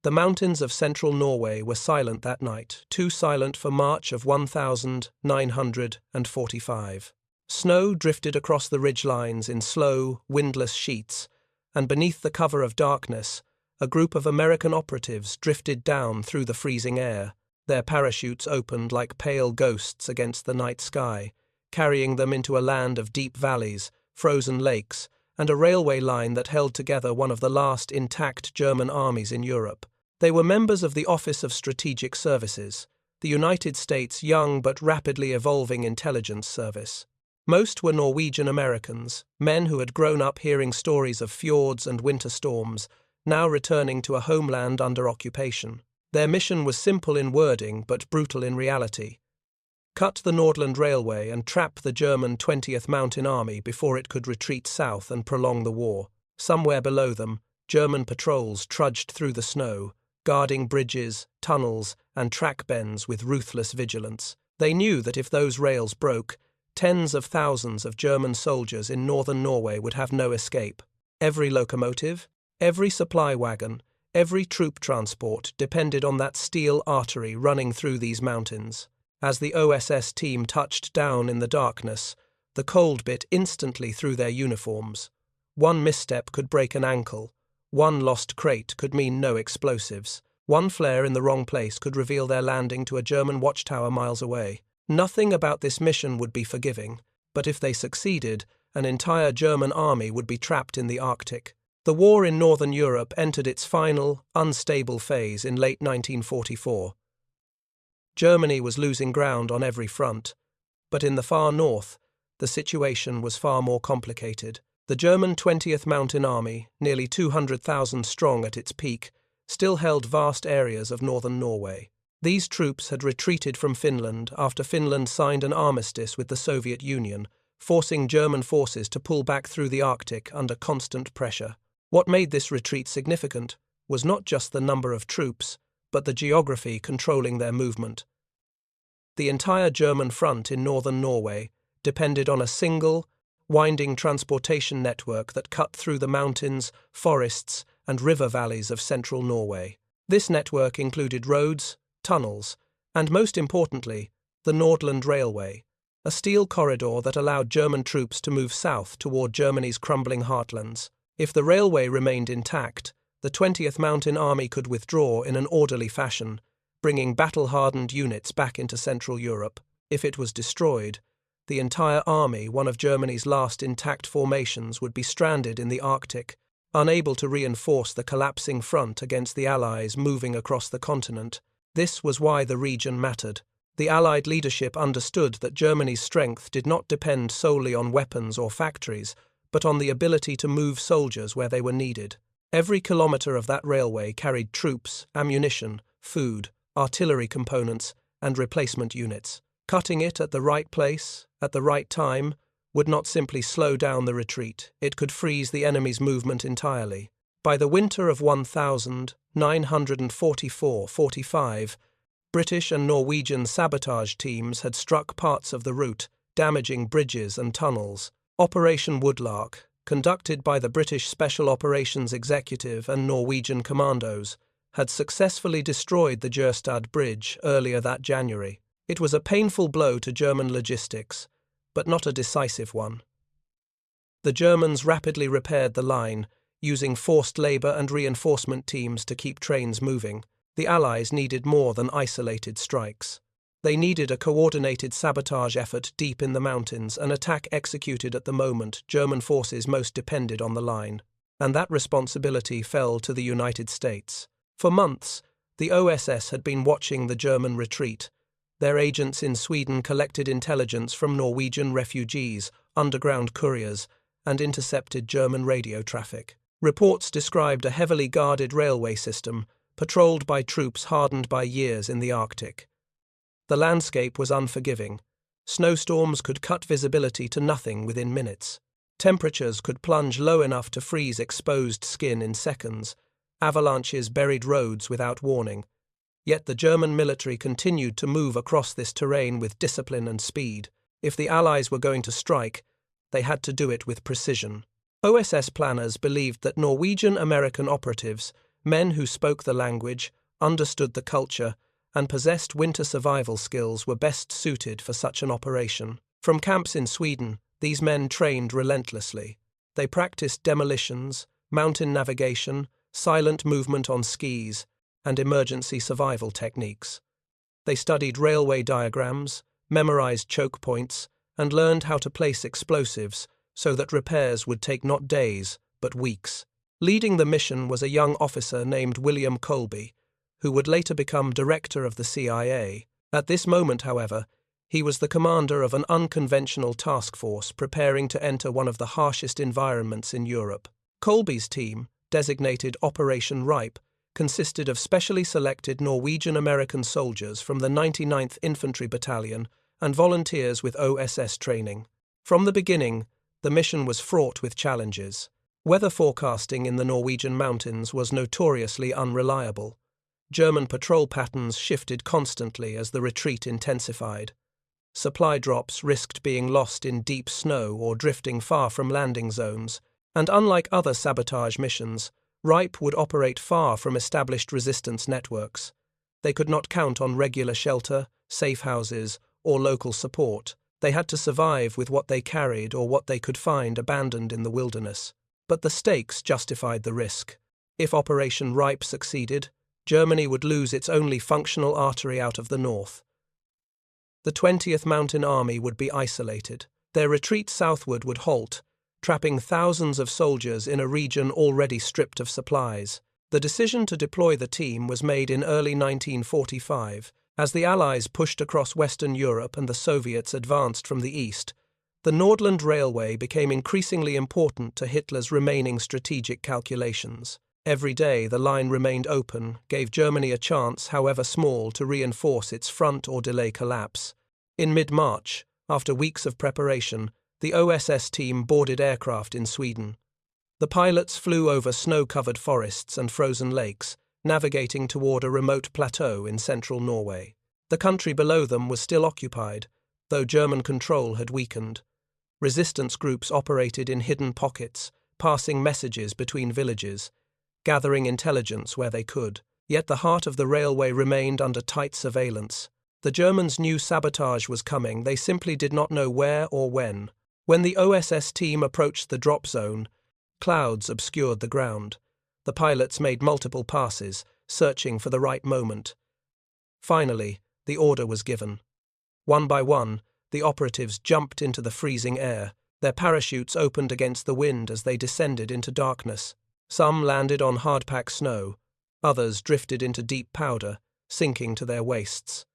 The mountains of central Norway were silent that night, too silent for March of 1945. Snow drifted across the ridgelines in slow, windless sheets, and beneath the cover of darkness, a group of American operatives drifted down through the freezing air. Their parachutes opened like pale ghosts against the night sky, carrying them into a land of deep valleys, frozen lakes, and a railway line that held together one of the last intact German armies in Europe. They were members of the Office of Strategic Services, the United States' young but rapidly evolving intelligence service. Most were Norwegian Americans, men who had grown up hearing stories of fjords and winter storms, now returning to a homeland under occupation. Their mission was simple in wording but brutal in reality. Cut the Nordland Railway and trap the German 20th Mountain Army before it could retreat south and prolong the war. Somewhere below them, German patrols trudged through the snow, guarding bridges, tunnels, and track bends with ruthless vigilance. They knew that if those rails broke, tens of thousands of German soldiers in northern Norway would have no escape. Every locomotive, every supply wagon, every troop transport depended on that steel artery running through these mountains. As the OSS team touched down in the darkness, the cold bit instantly through their uniforms. One misstep could break an ankle. One lost crate could mean no explosives. One flare in the wrong place could reveal their landing to a German watchtower miles away. Nothing about this mission would be forgiving, but if they succeeded, an entire German army would be trapped in the Arctic. The war in Northern Europe entered its final, unstable phase in late 1944. Germany was losing ground on every front, but in the far north, the situation was far more complicated. The German 20th Mountain Army, nearly 200,000 strong at its peak, still held vast areas of northern Norway. These troops had retreated from Finland after Finland signed an armistice with the Soviet Union, forcing German forces to pull back through the Arctic under constant pressure. What made this retreat significant was not just the number of troops, but the geography controlling their movement. The entire German front in northern Norway depended on a single, winding transportation network that cut through the mountains, forests, and river valleys of central Norway. This network included roads, tunnels, and most importantly, the Nordland Railway, a steel corridor that allowed German troops to move south toward Germany's crumbling heartlands. If the railway remained intact, the 20th Mountain Army could withdraw in an orderly fashion, bringing battle-hardened units back into Central Europe. If it was destroyed, the entire army, one of Germany's last intact formations, would be stranded in the Arctic, unable to reinforce the collapsing front against the Allies moving across the continent. This was why the region mattered. The Allied leadership understood that Germany's strength did not depend solely on weapons or factories, but on the ability to move soldiers where they were needed. Every kilometre of that railway carried troops, ammunition, food, artillery components, and replacement units. Cutting it at the right place, at the right time, would not simply slow down the retreat, it could freeze the enemy's movement entirely. By the winter of 1944-45, British and Norwegian sabotage teams had struck parts of the route, damaging bridges and tunnels. Operation Woodlark, conducted by the British Special Operations Executive and Norwegian commandos, had successfully destroyed the Jørstad Bridge earlier that January. It was a painful blow to German logistics, but not a decisive one. The Germans rapidly repaired the line, using forced labour and reinforcement teams to keep trains moving. The Allies needed more than isolated strikes. They needed a coordinated sabotage effort deep in the mountains, an attack executed at the moment German forces most depended on the line. And that responsibility fell to the United States. For months, the OSS had been watching the German retreat. Their agents in Sweden collected intelligence from Norwegian refugees, underground couriers, and intercepted German radio traffic. Reports described a heavily guarded railway system, patrolled by troops hardened by years in the Arctic. The landscape was unforgiving. Snowstorms could cut visibility to nothing within minutes. Temperatures could plunge low enough to freeze exposed skin in seconds. Avalanches buried roads without warning. Yet the German military continued to move across this terrain with discipline and speed. If the Allies were going to strike, they had to do it with precision. OSS planners believed that Norwegian-American operatives, Men who spoke the language, understood the culture, and possessed winter survival skills were best suited for such an operation. From camps in Sweden, these men trained relentlessly. They practiced demolitions, mountain navigation, silent movement on skis, and emergency survival techniques. They studied railway diagrams, memorized choke points, and learned how to place explosives so that repairs would take not days, but weeks. Leading the mission was a young officer named William Colby, who would later become director of the CIA. At this moment, however, he was the commander of an unconventional task force preparing to enter one of the harshest environments in Europe. Colby's team, designated Operation Rype, consisted of specially selected Norwegian-American soldiers from the 99th Infantry Battalion and volunteers with OSS training. From the beginning, the mission was fraught with challenges. Weather forecasting in the Norwegian mountains was notoriously unreliable. German patrol patterns shifted constantly as the retreat intensified. Supply drops risked being lost in deep snow or drifting far from landing zones, and unlike other sabotage missions, Rype would operate far from established resistance networks. They could not count on regular shelter, safe houses, or local support. They had to survive with what they carried or what they could find abandoned in the wilderness. But the stakes justified the risk. If Operation Rype succeeded, Germany would lose its only functional artery out of the north. The 20th Mountain Army would be isolated. Their retreat southward would halt, trapping thousands of soldiers in a region already stripped of supplies. The decision to deploy the team was made in early 1945. As the Allies pushed across Western Europe and the Soviets advanced from the east, the Nordland Railway became increasingly important to Hitler's remaining strategic calculations. Every day the line remained open, gave Germany a chance, however small, to reinforce its front or delay collapse. In mid-March, after weeks of preparation, the OSS team boarded aircraft in Sweden. The pilots flew over snow-covered forests and frozen lakes, navigating toward a remote plateau in central Norway. The country below them was still occupied, though German control had weakened. Resistance groups operated in hidden pockets, passing messages between villages, gathering intelligence where they could. Yet the heart of the railway remained under tight surveillance. The Germans knew sabotage was coming, they simply did not know where or when. When the OSS team approached the drop zone, clouds obscured the ground. The pilots made multiple passes, searching for the right moment. Finally, the order was given. One by one, the operatives jumped into the freezing air. Their parachutes opened against the wind as they descended into darkness. Some landed on hard-packed snow, others drifted into deep powder, sinking to their waists.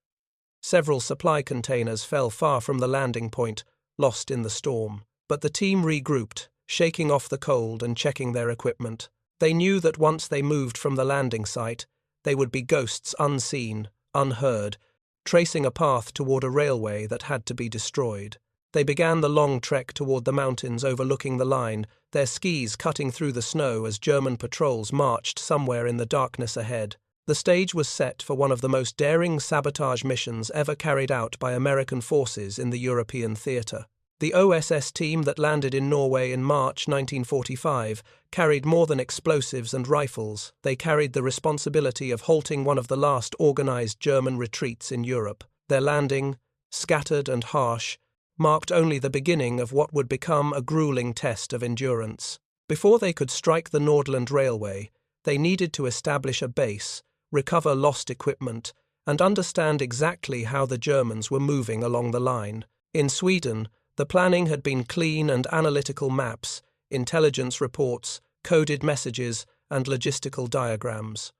Several supply containers fell far from the landing point, lost in the storm. But the team regrouped, shaking off the cold and checking their equipment. They knew that once they moved from the landing site, they would be ghosts unseen, unheard, tracing a path toward a railway that had to be destroyed. They began the long trek toward the mountains overlooking the line, their skis cutting through the snow as German patrols marched somewhere in the darkness ahead. The stage was set for one of the most daring sabotage missions ever carried out by American forces in the European theatre. The OSS team that landed in Norway in March 1945 carried more than explosives and rifles. They carried the responsibility of halting one of the last organized German retreats in Europe. Their landing, scattered and harsh, marked only the beginning of what would become a grueling test of endurance. Before they could strike the Nordland Railway, they needed to establish a base, recover lost equipment, and understand exactly how the Germans were moving along the line. In Sweden, the planning had been clean and analytical maps, intelligence reports, coded messages, and logistical diagrams.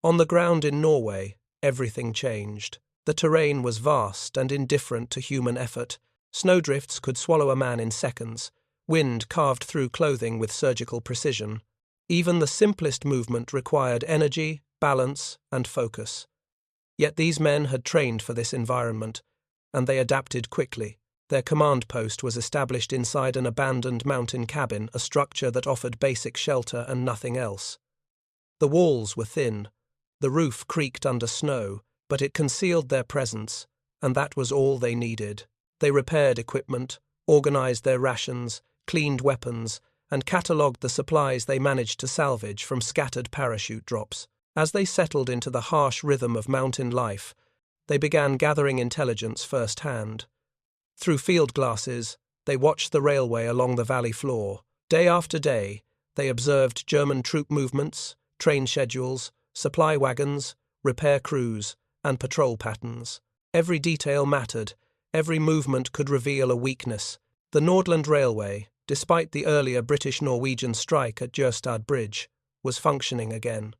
On the ground in Norway, everything changed. The terrain was vast and indifferent to human effort. Snowdrifts could swallow a man in seconds. Wind carved through clothing with surgical precision. Even the simplest movement required energy, balance, and focus. Yet these men had trained for this environment, and they adapted quickly. Their command post was established inside an abandoned mountain cabin, a structure that offered basic shelter and nothing else. The walls were thin, the roof creaked under snow, but it concealed their presence, and that was all they needed. They repaired equipment, organized their rations, cleaned weapons, and catalogued the supplies they managed to salvage from scattered parachute drops. As they settled into the harsh rhythm of mountain life, they began gathering intelligence firsthand. Through field glasses, they watched the railway along the valley floor. Day after day, they observed German troop movements, train schedules, supply wagons, repair crews, and patrol patterns. Every detail mattered. Every movement could reveal a weakness. The Nordland Railway, despite the earlier British-Norwegian strike at Jørstad Bridge, was functioning again.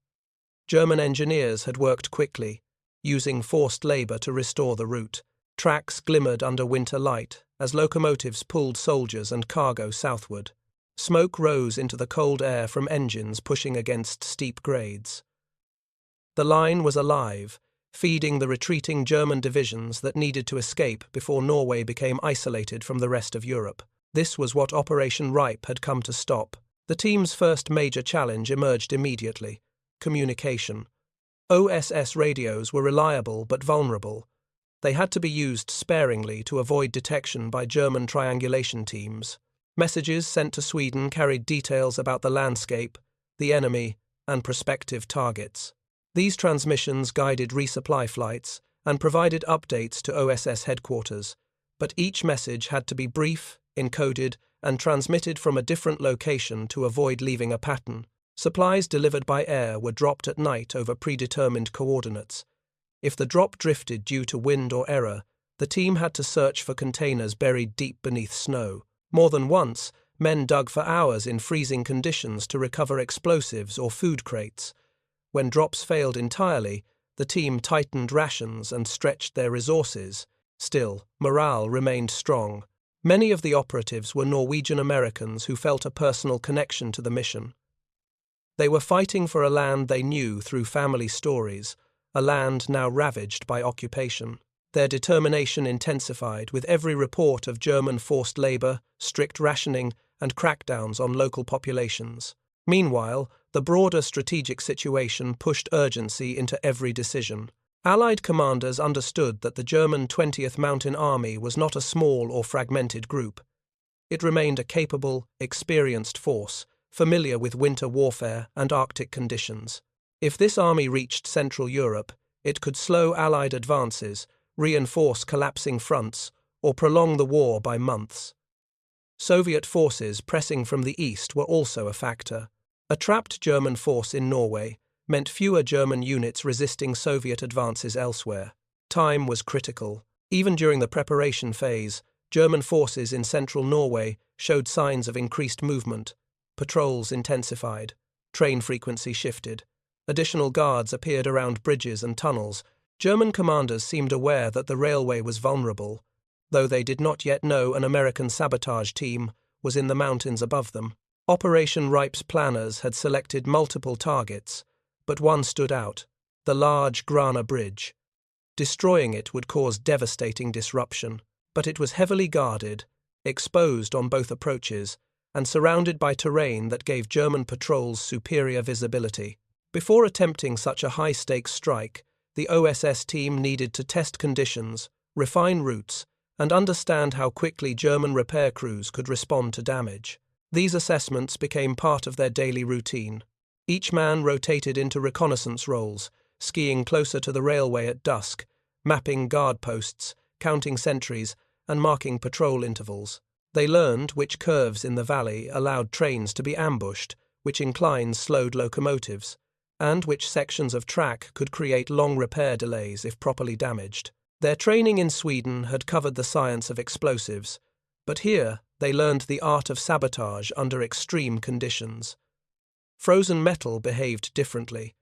German engineers had worked quickly, using forced labour to restore the route. Tracks glimmered under winter light as locomotives pulled soldiers and cargo southward. Smoke rose into the cold air from engines pushing against steep grades. The line was alive, feeding the retreating German divisions that needed to escape before Norway became isolated from the rest of Europe. This was what Operation Rype had come to stop. The team's first major challenge emerged immediately: communication. OSS radios were reliable but vulnerable. They had to be used sparingly to avoid detection by German triangulation teams. Messages sent to Sweden carried details about the landscape, the enemy, and prospective targets. These transmissions guided resupply flights and provided updates to OSS headquarters, but each message had to be brief, encoded, and transmitted from a different location to avoid leaving a pattern. Supplies delivered by air were dropped at night over predetermined coordinates. If the drop drifted due to wind or error, the team had to search for containers buried deep beneath snow. More than once, men dug for hours in freezing conditions to recover explosives or food crates. When drops failed entirely, the team tightened rations and stretched their resources. Still, morale remained strong. Many of the operatives were Norwegian Americans who felt a personal connection to the mission. They were fighting for a land they knew through family stories, a land now ravaged by occupation. Their determination intensified with every report of German forced labor, strict rationing, and crackdowns on local populations. Meanwhile, the broader strategic situation pushed urgency into every decision. Allied commanders understood that the German 20th Mountain Army was not a small or fragmented group. It remained a capable, experienced force, familiar with winter warfare and Arctic conditions. If this army reached Central Europe, it could slow Allied advances, reinforce collapsing fronts, or prolong the war by months. Soviet forces pressing from the east were also a factor. A trapped German force in Norway meant fewer German units resisting Soviet advances elsewhere. Time was critical. Even during the preparation phase, German forces in central Norway showed signs of increased movement. Patrols intensified. Train frequency shifted. Additional guards appeared around bridges and tunnels. German commanders seemed aware that the railway was vulnerable, though they did not yet know an American sabotage team was in the mountains above them. Operation Rype's planners had selected multiple targets, but one stood out: the large Grana Bridge. Destroying it would cause devastating disruption, but it was heavily guarded, exposed on both approaches, and surrounded by terrain that gave German patrols superior visibility. Before attempting such a high-stakes strike, the OSS team needed to test conditions, refine routes, and understand how quickly German repair crews could respond to damage. These assessments became part of their daily routine. Each man rotated into reconnaissance roles, skiing closer to the railway at dusk, mapping guard posts, counting sentries, and marking patrol intervals. They learned which curves in the valley allowed trains to be ambushed, which inclines slowed locomotives, and which sections of track could create long repair delays if properly damaged. Their training in Sweden had covered the science of explosives, but here they learned the art of sabotage under extreme conditions. Frozen metal behaved differently.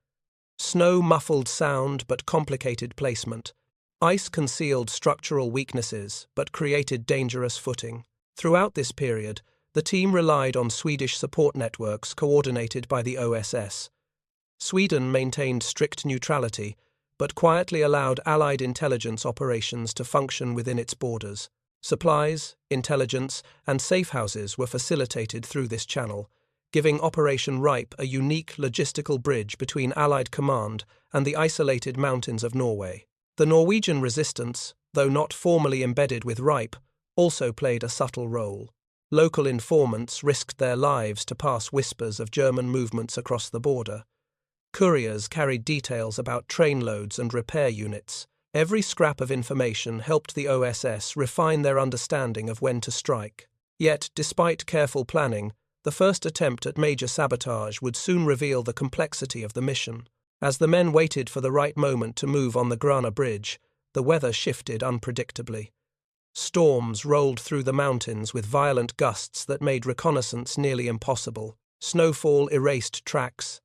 Snow muffled sound but complicated placement. Ice concealed structural weaknesses but created dangerous footing. Throughout this period, the team relied on Swedish support networks coordinated by the OSS. Sweden maintained strict neutrality, but quietly allowed Allied intelligence operations to function within its borders. Supplies, intelligence, and safe houses were facilitated through this channel, giving Operation Rype a unique logistical bridge between Allied command and the isolated mountains of Norway. The Norwegian resistance, though not formally embedded with Rype, also played a subtle role. Local informants risked their lives to pass whispers of German movements across the border. Couriers carried details about trainloads and repair units. Every scrap of information helped the OSS refine their understanding of when to strike. Yet, despite careful planning, the first attempt at major sabotage would soon reveal the complexity of the mission. As the men waited for the right moment to move on the Grana Bridge, the weather shifted unpredictably. Storms rolled through the mountains with violent gusts that made reconnaissance nearly impossible. Snowfall erased tracks,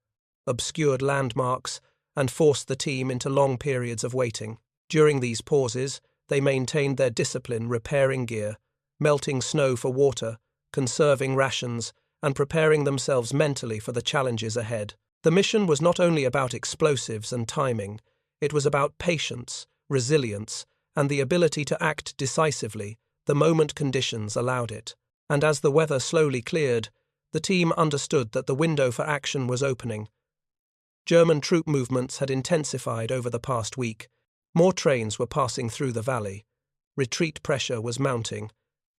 obscured landmarks, and forced the team into long periods of waiting. During these pauses, they maintained their discipline, repairing gear, melting snow for water, conserving rations, and preparing themselves mentally for the challenges ahead. The mission was not only about explosives and timing, it was about patience, resilience, and the ability to act decisively the moment conditions allowed it. And as the weather slowly cleared, the team understood that the window for action was opening. German troop movements had intensified over the past week. More trains were passing through the valley. Retreat pressure was mounting.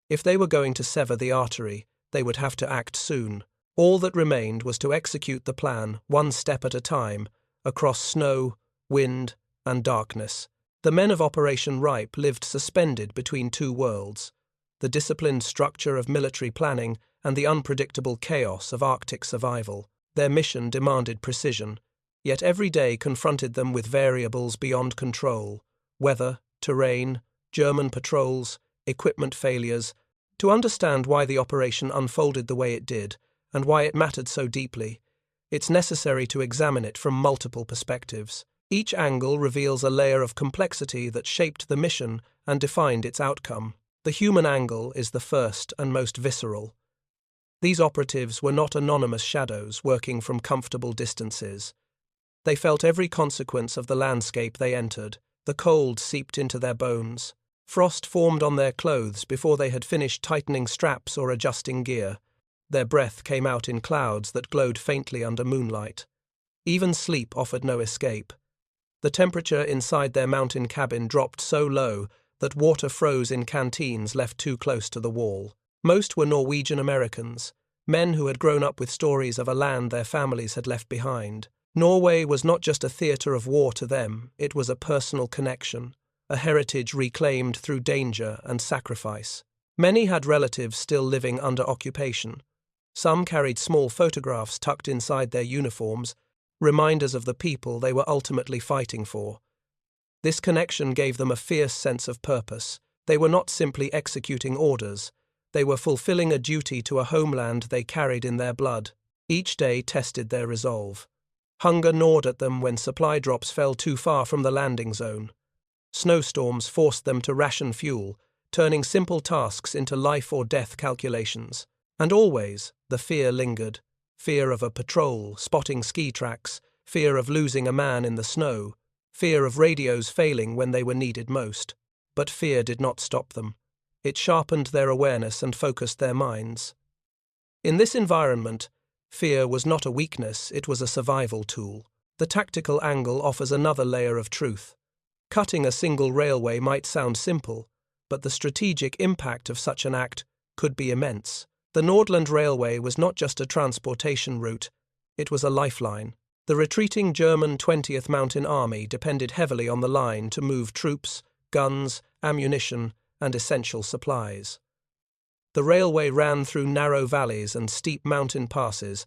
If they were going to sever the artery, they would have to act soon. All that remained was to execute the plan, one step at a time, across snow, wind, and darkness. The men of Operation Rype lived suspended between two worlds, the disciplined structure of military planning and the unpredictable chaos of Arctic survival. Their mission demanded precision, yet every day confronted them with variables beyond control: weather, terrain, German patrols, equipment failures. To understand why the operation unfolded the way it did, and why it mattered so deeply, it's necessary to examine it from multiple perspectives. Each angle reveals a layer of complexity that shaped the mission and defined its outcome. The human angle is the first and most visceral. These operatives were not anonymous shadows working from comfortable distances. They felt every consequence of the landscape they entered. The cold seeped into their bones. Frost formed on their clothes before they had finished tightening straps or adjusting gear. Their breath came out in clouds that glowed faintly under moonlight. Even sleep offered no escape. The temperature inside their mountain cabin dropped so low that water froze in canteens left too close to the wall. Most were Norwegian Americans, men who had grown up with stories of a land their families had left behind. Norway was not just a theatre of war to them, it was a personal connection, a heritage reclaimed through danger and sacrifice. Many had relatives still living under occupation. Some carried small photographs tucked inside their uniforms, reminders of the people they were ultimately fighting for. This connection gave them a fierce sense of purpose. They were not simply executing orders. They were fulfilling a duty to a homeland they carried in their blood. Each day tested their resolve. Hunger gnawed at them when supply drops fell too far from the landing zone. Snowstorms forced them to ration fuel, turning simple tasks into life-or-death calculations. And always, the fear lingered. Fear of a patrol spotting ski tracks, fear of losing a man in the snow, fear of radios failing when they were needed most. But fear did not stop them. It sharpened their awareness and focused their minds. In this environment, fear was not a weakness, it was a survival tool. The tactical angle offers another layer of truth. Cutting a single railway might sound simple, but the strategic impact of such an act could be immense. The Nordland Railway was not just a transportation route, it was a lifeline. The retreating German 20th Mountain Army depended heavily on the line to move troops, guns, ammunition, and essential supplies. The railway ran through narrow valleys and steep mountain passes,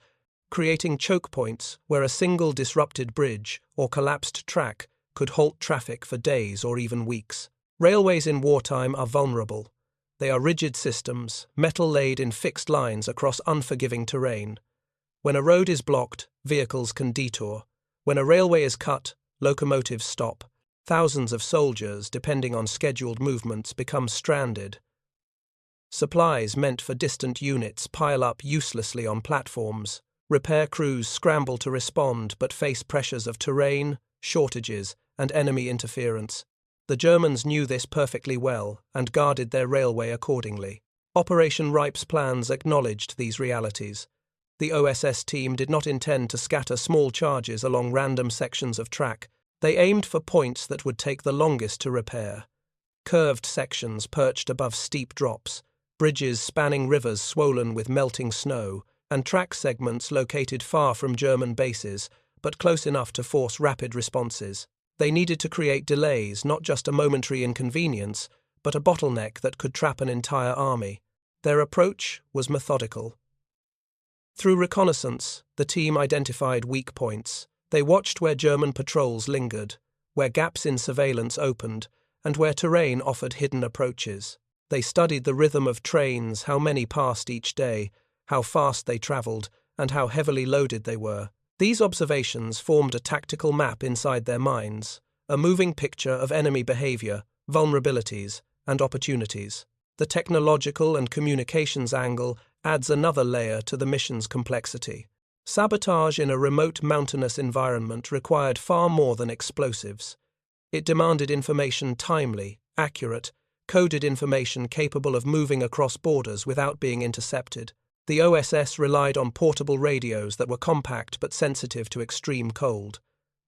creating choke points where a single disrupted bridge or collapsed track could halt traffic for days or even weeks. Railways in wartime are vulnerable. They are rigid systems, metal laid in fixed lines across unforgiving terrain. When a road is blocked, vehicles can detour. When a railway is cut, locomotives stop. Thousands of soldiers, depending on scheduled movements, become stranded. Supplies meant for distant units pile up uselessly on platforms. Repair crews scramble to respond but face pressures of terrain, shortages, and enemy interference. The Germans knew this perfectly well and guarded their railway accordingly. Operation Rype's plans acknowledged these realities. The OSS team did not intend to scatter small charges along random sections of track. They aimed for points that would take the longest to repair. Curved sections perched above steep drops, bridges spanning rivers swollen with melting snow, and track segments located far from German bases, but close enough to force rapid responses. They needed to create delays, not just a momentary inconvenience, but a bottleneck that could trap an entire army. Their approach was methodical. Through reconnaissance, the team identified weak points. They watched where German patrols lingered, where gaps in surveillance opened, and where terrain offered hidden approaches. They studied the rhythm of trains, how many passed each day, how fast they travelled, and how heavily loaded they were. These observations formed a tactical map inside their minds, a moving picture of enemy behaviour, vulnerabilities, and opportunities. The technological and communications angle adds another layer to the mission's complexity. Sabotage in a remote mountainous environment required far more than explosives. It demanded information timely, accurate, coded information capable of moving across borders without being intercepted. The OSS relied on portable radios that were compact but sensitive to extreme cold.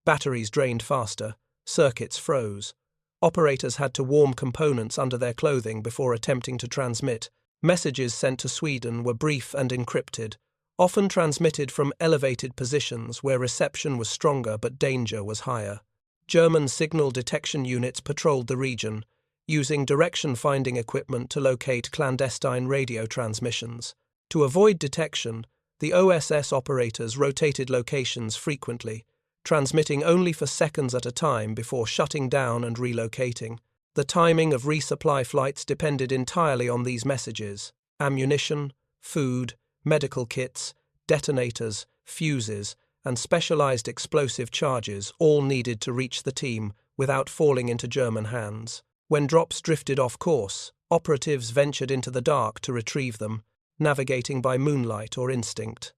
Batteries drained faster, circuits froze. Operators had to warm components under their clothing before attempting to transmit. Messages sent to Sweden were brief and encrypted, often transmitted from elevated positions where reception was stronger but danger was higher. German signal detection units patrolled the region, using direction-finding equipment to locate clandestine radio transmissions. To avoid detection, the OSS operators rotated locations frequently, transmitting only for seconds at a time before shutting down and relocating. The timing of resupply flights depended entirely on these messages. Ammunition, food, medical kits, detonators, fuses, and specialized explosive charges all needed to reach the team without falling into German hands. When drops drifted off course, operatives ventured into the dark to retrieve them, navigating by moonlight or instinct.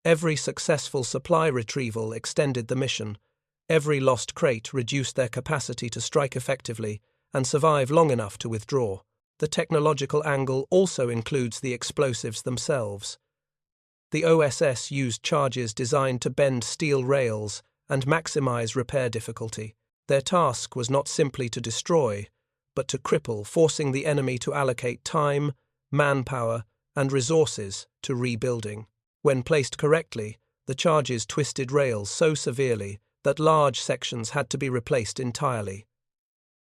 Every successful supply retrieval extended the mission. Every lost crate reduced their capacity to strike effectively and survive long enough to withdraw. The technological angle also includes the explosives themselves. The OSS used charges designed to bend steel rails and maximize repair difficulty. Their task was not simply to destroy, but to cripple, forcing the enemy to allocate time, manpower, and resources to rebuilding. When placed correctly, the charges twisted rails so severely that large sections had to be replaced entirely.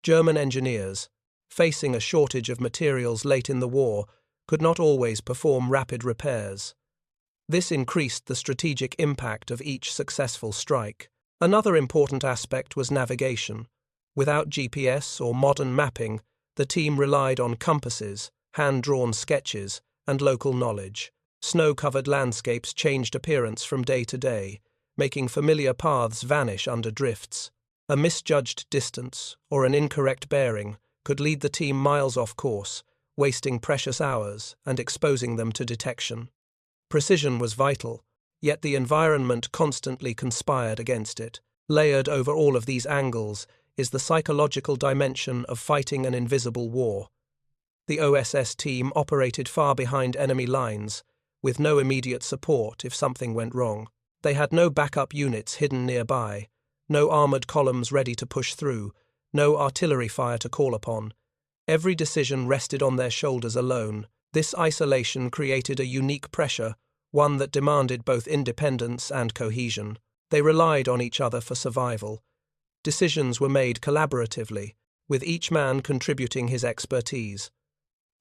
German engineers, facing a shortage of materials late in the war, could not always perform rapid repairs. This increased the strategic impact of each successful strike. Another important aspect was navigation. Without GPS or modern mapping, the team relied on compasses, hand-drawn sketches, and local knowledge. Snow-covered landscapes changed appearance from day to day, making familiar paths vanish under drifts. A misjudged distance or an incorrect bearing could lead the team miles off course, wasting precious hours and exposing them to detection. Precision was vital, yet the environment constantly conspired against it. Layered over all of these angles is the psychological dimension of fighting an invisible war. The OSS team operated far behind enemy lines, with no immediate support if something went wrong. They had no backup units hidden nearby, no armoured columns ready to push through, no artillery fire to call upon. Every decision rested on their shoulders alone. This isolation created a unique pressure, one that demanded both independence and cohesion. They relied on each other for survival. Decisions were made collaboratively, with each man contributing his expertise.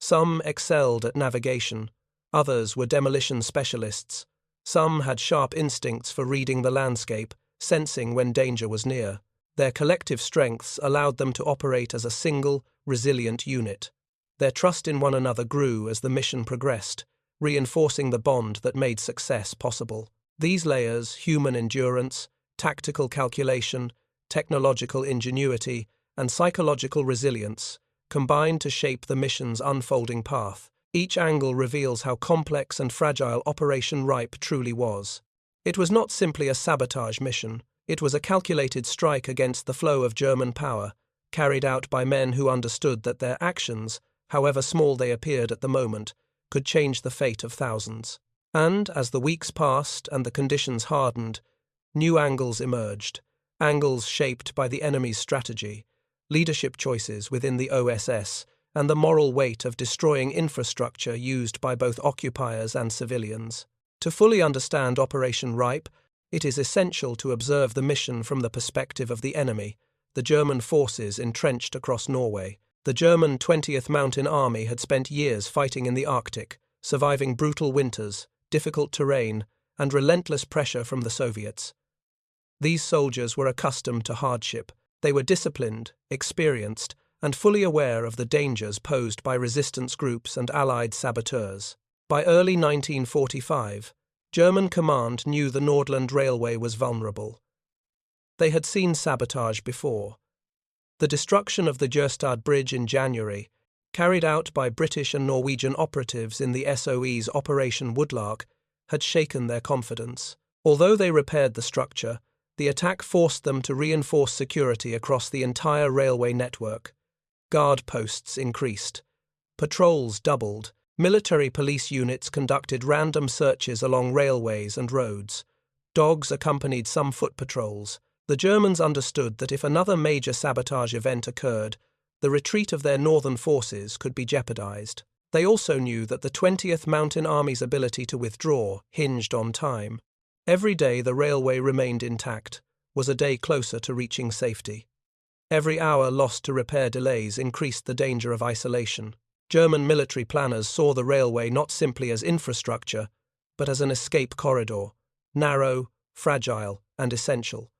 Some excelled at navigation, others were demolition specialists. Some had sharp instincts for reading the landscape, sensing when danger was near. Their collective strengths allowed them to operate as a single, resilient unit. Their trust in one another grew as the mission progressed, reinforcing the bond that made success possible. These layers, human endurance, tactical calculation, technological ingenuity, and psychological resilience, combined to shape the mission's unfolding path. Each angle reveals how complex and fragile Operation Rype truly was. It was not simply a sabotage mission. It was a calculated strike against the flow of German power, carried out by men who understood that their actions, however small they appeared at the moment, could change the fate of thousands. And, as the weeks passed and the conditions hardened, new angles emerged, angles shaped by the enemy's strategy, leadership choices within the OSS, and the moral weight of destroying infrastructure used by both occupiers and civilians. To fully understand Operation Rype, it is essential to observe the mission from the perspective of the enemy, the German forces entrenched across Norway. The German 20th Mountain Army had spent years fighting in the Arctic, surviving brutal winters, difficult terrain, and relentless pressure from the Soviets. These soldiers were accustomed to hardship. They were disciplined, experienced, and fully aware of the dangers posed by resistance groups and Allied saboteurs. By early 1945, German command knew the Nordland Railway was vulnerable. They had seen sabotage before. The destruction of the Jørstad Bridge in January, carried out by British and Norwegian operatives in the SOE's Operation Woodlark, had shaken their confidence. Although they repaired the structure, the attack forced them to reinforce security across the entire railway network. Guard posts increased. Patrols doubled. Military police units conducted random searches along railways and roads. Dogs accompanied some foot patrols. The Germans understood that if another major sabotage event occurred, the retreat of their northern forces could be jeopardized. They also knew that the 20th Mountain Army's ability to withdraw hinged on time. Every day the railway remained intact was a day closer to reaching safety. Every hour lost to repair delays increased the danger of isolation. German military planners saw the railway not simply as infrastructure, but as an escape corridor, narrow, fragile, and essential.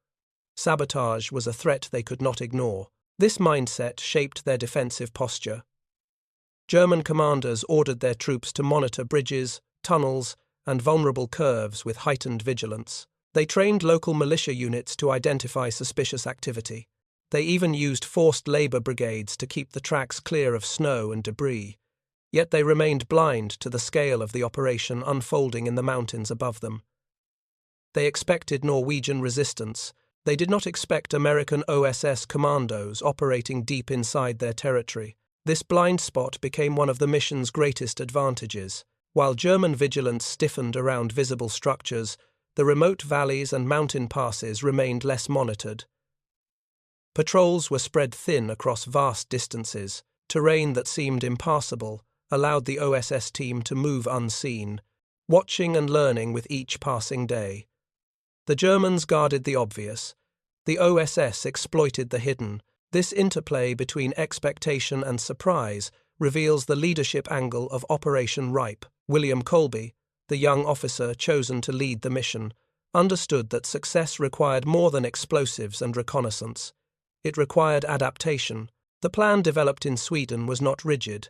Sabotage was a threat they could not ignore. This mindset shaped their defensive posture. German commanders ordered their troops to monitor bridges, tunnels, and vulnerable curves with heightened vigilance. They trained local militia units to identify suspicious activity. They even used forced labor brigades to keep the tracks clear of snow and debris. Yet they remained blind to the scale of the operation unfolding in the mountains above them. They expected Norwegian resistance. They did not expect American OSS commandos operating deep inside their territory. This blind spot became one of the mission's greatest advantages. While German vigilance stiffened around visible structures, the remote valleys and mountain passes remained less monitored. Patrols were spread thin across vast distances. Terrain that seemed impassable allowed the OSS team to move unseen, watching and learning with each passing day. The Germans guarded the obvious. The OSS exploited the hidden. This interplay between expectation and surprise reveals the leadership angle of Operation Rype. William Colby, the young officer chosen to lead the mission, understood that success required more than explosives and reconnaissance. It required adaptation. The plan developed in Sweden was not rigid.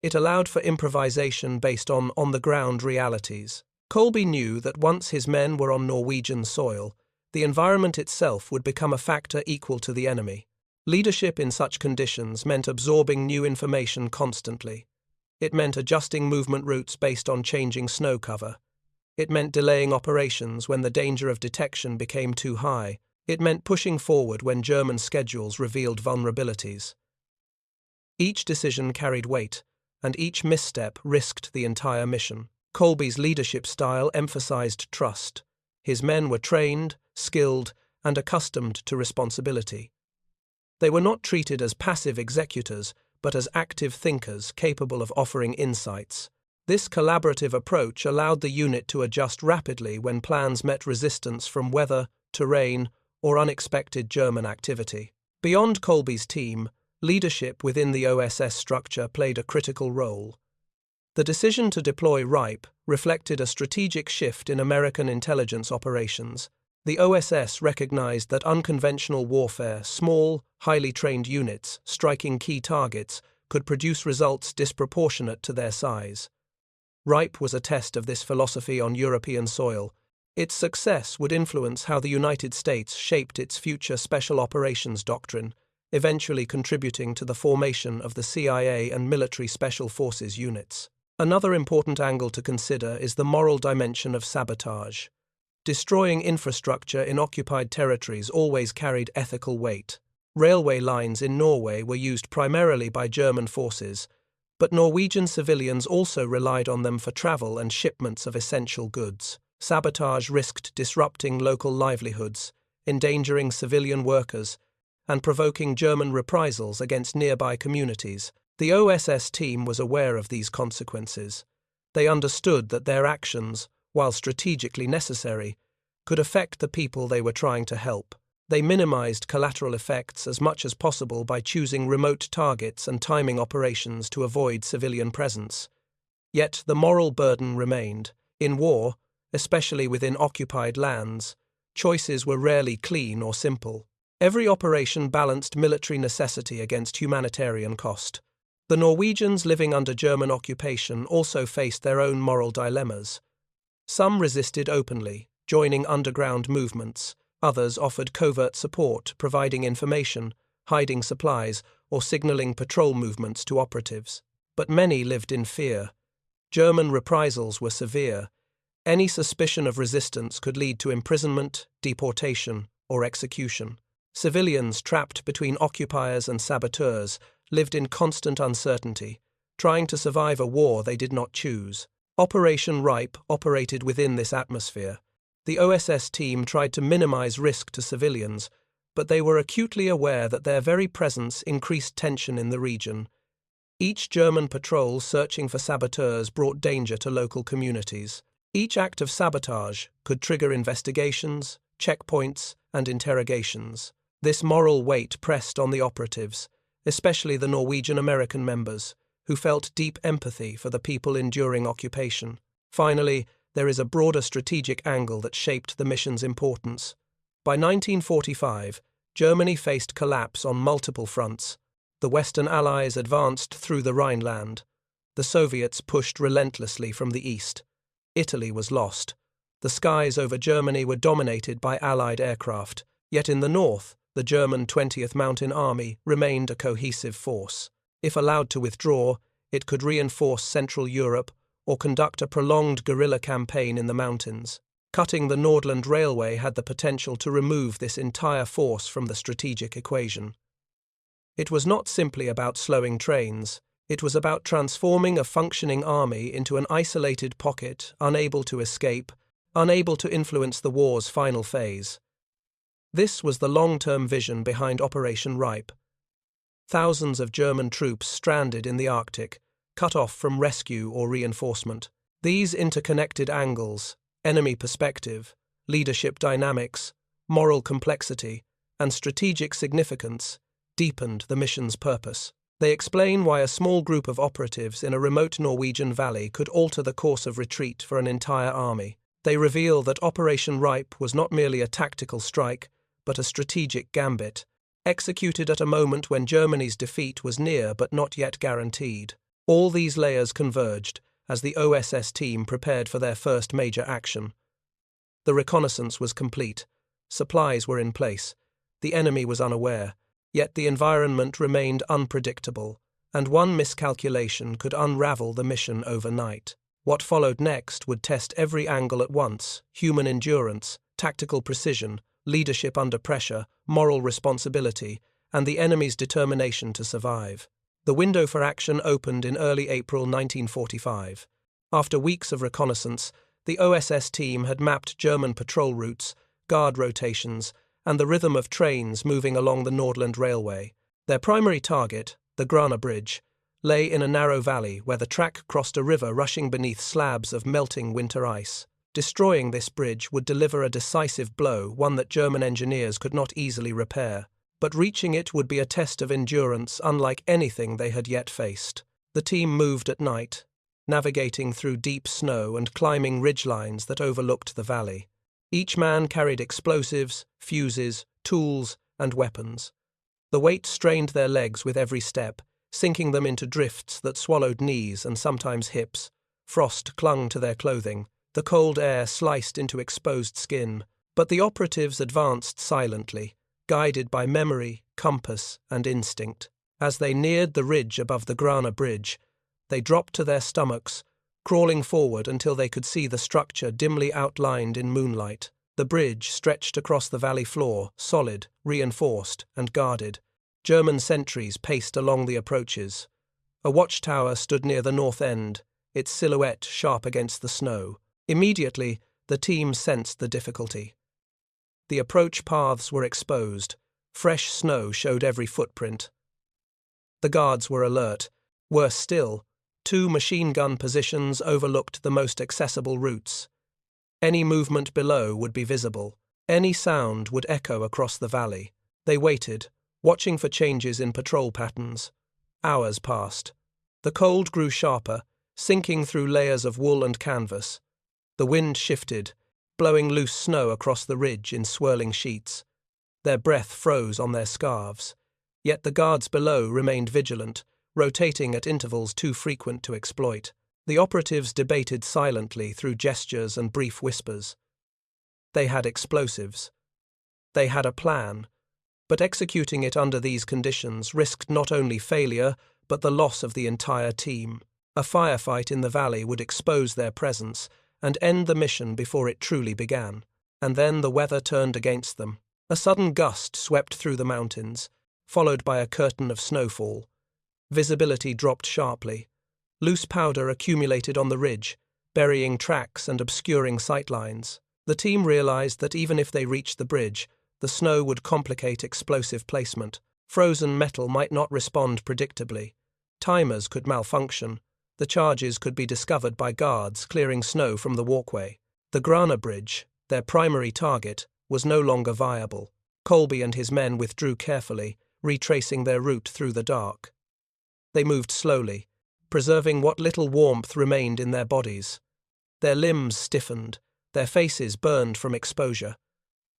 It allowed for improvisation based on on-the-ground realities. Colby knew that once his men were on Norwegian soil, the environment itself would become a factor equal to the enemy. Leadership in such conditions meant absorbing new information constantly. It meant adjusting movement routes based on changing snow cover. It meant delaying operations when the danger of detection became too high. It meant pushing forward when German schedules revealed vulnerabilities. Each decision carried weight, and each misstep risked the entire mission. Colby's leadership style emphasized trust. His men were trained, skilled, and accustomed to responsibility. They were not treated as passive executors, but as active thinkers capable of offering insights. This collaborative approach allowed the unit to adjust rapidly when plans met resistance from weather, terrain, or unexpected German activity. Beyond Colby's team, leadership within the OSS structure played a critical role. The decision to deploy Rype reflected a strategic shift in American intelligence operations. The OSS recognized that unconventional warfare, small, highly trained units striking key targets, could produce results disproportionate to their size. Rype was a test of this philosophy on European soil. Its success would influence how the United States shaped its future special operations doctrine, eventually contributing to the formation of the CIA and military special forces units. Another important angle to consider is the moral dimension of sabotage. Destroying infrastructure in occupied territories always carried ethical weight. Railway lines in Norway were used primarily by German forces, but Norwegian civilians also relied on them for travel and shipments of essential goods. Sabotage risked disrupting local livelihoods, endangering civilian workers, and provoking German reprisals against nearby communities. The OSS team was aware of these consequences. They understood that their actions, while strategically necessary, could affect the people they were trying to help. They minimized collateral effects as much as possible by choosing remote targets and timing operations to avoid civilian presence. Yet the moral burden remained. In war, especially within occupied lands, choices were rarely clean or simple. Every operation balanced military necessity against humanitarian cost. The Norwegians living under German occupation also faced their own moral dilemmas. Some resisted openly, joining underground movements. Others offered covert support, providing information, hiding supplies, or signaling patrol movements to operatives. But many lived in fear. German reprisals were severe. Any suspicion of resistance could lead to imprisonment, deportation, or execution. Civilians trapped between occupiers and saboteurs lived in constant uncertainty, trying to survive a war they did not choose. Operation Rype operated within this atmosphere. The OSS team tried to minimize risk to civilians, but they were acutely aware that their very presence increased tension in the region. Each German patrol searching for saboteurs brought danger to local communities. Each act of sabotage could trigger investigations, checkpoints, and interrogations. This moral weight pressed on the operatives, especially the Norwegian-American members, who felt deep empathy for the people enduring occupation. Finally, there is a broader strategic angle that shaped the mission's importance. By 1945, Germany faced collapse on multiple fronts. The Western Allies advanced through the Rhineland. The Soviets pushed relentlessly from the east. Italy was lost. The skies over Germany were dominated by Allied aircraft, yet in the north, the German 20th Mountain Army remained a cohesive force. If allowed to withdraw, it could reinforce Central Europe or conduct a prolonged guerrilla campaign in the mountains. Cutting the Nordland Railway had the potential to remove this entire force from the strategic equation. It was not simply about slowing trains. It was about transforming a functioning army into an isolated pocket, unable to escape, unable to influence the war's final phase. This was the long-term vision behind Operation Rype. Thousands of German troops stranded in the Arctic, cut off from rescue or reinforcement. These interconnected angles, enemy perspective, leadership dynamics, moral complexity, and strategic significance, deepened the mission's purpose. They explain why a small group of operatives in a remote Norwegian valley could alter the course of retreat for an entire army. They reveal that Operation Rype was not merely a tactical strike, but a strategic gambit, executed at a moment when Germany's defeat was near but not yet guaranteed. All these layers converged as the OSS team prepared for their first major action. The reconnaissance was complete. Supplies were in place. The enemy was unaware. Yet the environment remained unpredictable, and one miscalculation could unravel the mission overnight. What followed next would test every angle at once: human endurance, tactical precision, leadership under pressure, moral responsibility, and the enemy's determination to survive. The window for action opened in early April 1945. After weeks of reconnaissance, the OSS team had mapped German patrol routes, guard rotations, and the rhythm of trains moving along the Nordland Railway. Their primary target, the Grana Bridge, lay in a narrow valley where the track crossed a river rushing beneath slabs of melting winter ice. Destroying this bridge would deliver a decisive blow, one that German engineers could not easily repair. But reaching it would be a test of endurance unlike anything they had yet faced. The team moved at night, navigating through deep snow and climbing ridgelines that overlooked the valley. Each man carried explosives, fuses, tools, and weapons. The weight strained their legs with every step, sinking them into drifts that swallowed knees and sometimes hips. Frost clung to their clothing. The cold air sliced into exposed skin. But the operatives advanced silently, guided by memory, compass, and instinct. As they neared the ridge above the Grana Bridge, they dropped to their stomachs, crawling forward until they could see the structure dimly outlined in moonlight. The bridge stretched across the valley floor, solid, reinforced, and guarded. German sentries paced along the approaches. A watchtower stood near the north end, its silhouette sharp against the snow. Immediately, the team sensed the difficulty. The approach paths were exposed. Fresh snow showed every footprint. The guards were alert, Worse still, 2 machine gun positions overlooked the most accessible routes. Any movement below would be visible. Any sound would echo across the valley. They waited, watching for changes in patrol patterns. Hours passed. The cold grew sharper, sinking through layers of wool and canvas. The wind shifted, blowing loose snow across the ridge in swirling sheets. Their breath froze on their scarves. Yet the guards below remained vigilant, rotating at intervals too frequent to exploit. The operatives debated silently through gestures and brief whispers. They had explosives. They had a plan, but executing it under these conditions risked not only failure, but the loss of the entire team. A firefight in the valley would expose their presence and end the mission before it truly began. And then the weather turned against them. A sudden gust swept through the mountains, followed by a curtain of snowfall. Visibility dropped sharply. Loose powder accumulated on the ridge, burying tracks and obscuring sightlines. The team realized that even if they reached the bridge, the snow would complicate explosive placement. Frozen metal might not respond predictably. Timers could malfunction. The charges could be discovered by guards clearing snow from the walkway. The Grana Bridge, their primary target, was no longer viable. Colby and his men withdrew carefully, retracing their route through the dark. They moved slowly, preserving what little warmth remained in their bodies. Their limbs stiffened, their faces burned from exposure.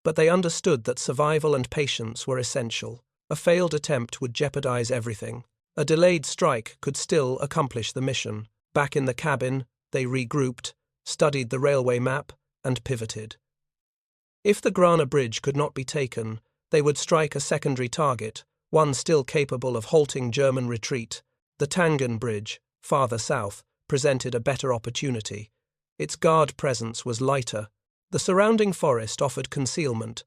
But they understood that survival and patience were essential. A failed attempt would jeopardize everything. A delayed strike could still accomplish the mission. Back in the cabin, they regrouped, studied the railway map, and pivoted. If the Grana Bridge could not be taken, they would strike a secondary target, one still capable of halting German retreat. The Tangen Bridge, farther south, presented a better opportunity. Its guard presence was lighter. The surrounding forest offered concealment,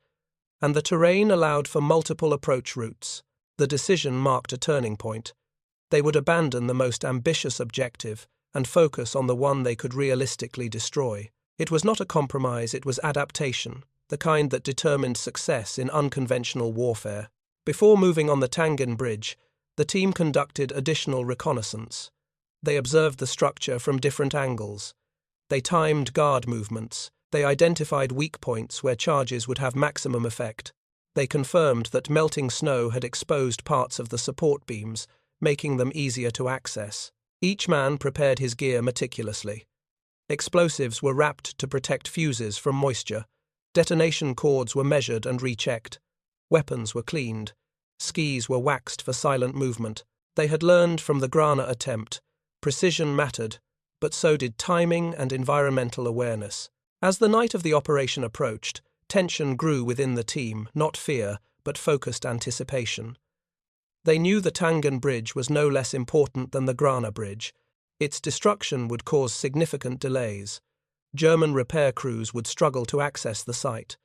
and the terrain allowed for multiple approach routes. The decision marked a turning point. They would abandon the most ambitious objective and focus on the one they could realistically destroy. It was not a compromise, it was adaptation, the kind that determined success in unconventional warfare. Before moving on the Tangen Bridge, the team conducted additional reconnaissance. They observed the structure from different angles. They timed guard movements. They identified weak points where charges would have maximum effect. They confirmed that melting snow had exposed parts of the support beams, making them easier to access. Each man prepared his gear meticulously. Explosives were wrapped to protect fuses from moisture. Detonation cords were measured and rechecked. Weapons were cleaned. Skis were waxed for silent movement. They had learned from the Grana attempt. Precision mattered, but so did timing and environmental awareness. As the night of the operation approached, tension grew within the team, not fear, but focused anticipation. They knew the Tangen Bridge was no less important than the Grana Bridge. Its destruction would cause significant delays. German repair crews would struggle to access the site.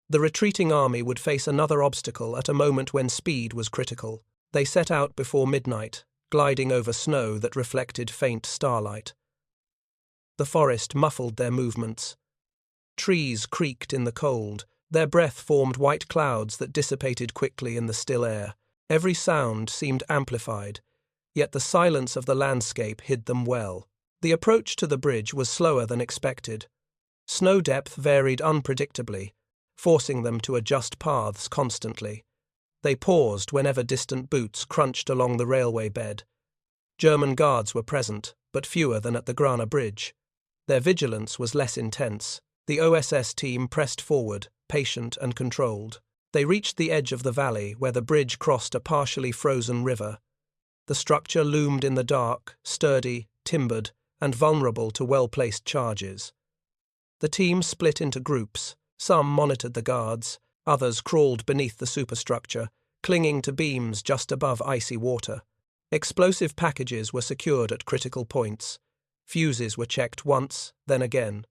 The retreating army would face another obstacle at a moment when speed was critical. They set out before midnight, gliding over snow that reflected faint starlight. The forest muffled their movements. Trees creaked in the cold. Their breath formed white clouds that dissipated quickly in the still air. Every sound seemed amplified, yet the silence of the landscape hid them well. The approach to the bridge was slower than expected. Snow depth varied unpredictably, forcing them to adjust paths constantly. They paused whenever distant boots crunched along the railway bed. German guards were present, but fewer than at the Grana Bridge. Their vigilance was less intense. The OSS team pressed forward, patient and controlled. They reached the edge of the valley where the bridge crossed a partially frozen river. The structure loomed in the dark, sturdy, timbered, and vulnerable to well-placed charges. The team split into groups. Some monitored the guards, others crawled beneath the superstructure, clinging to beams just above icy water. Explosive packages were secured at critical points. Fuses were checked once, then again.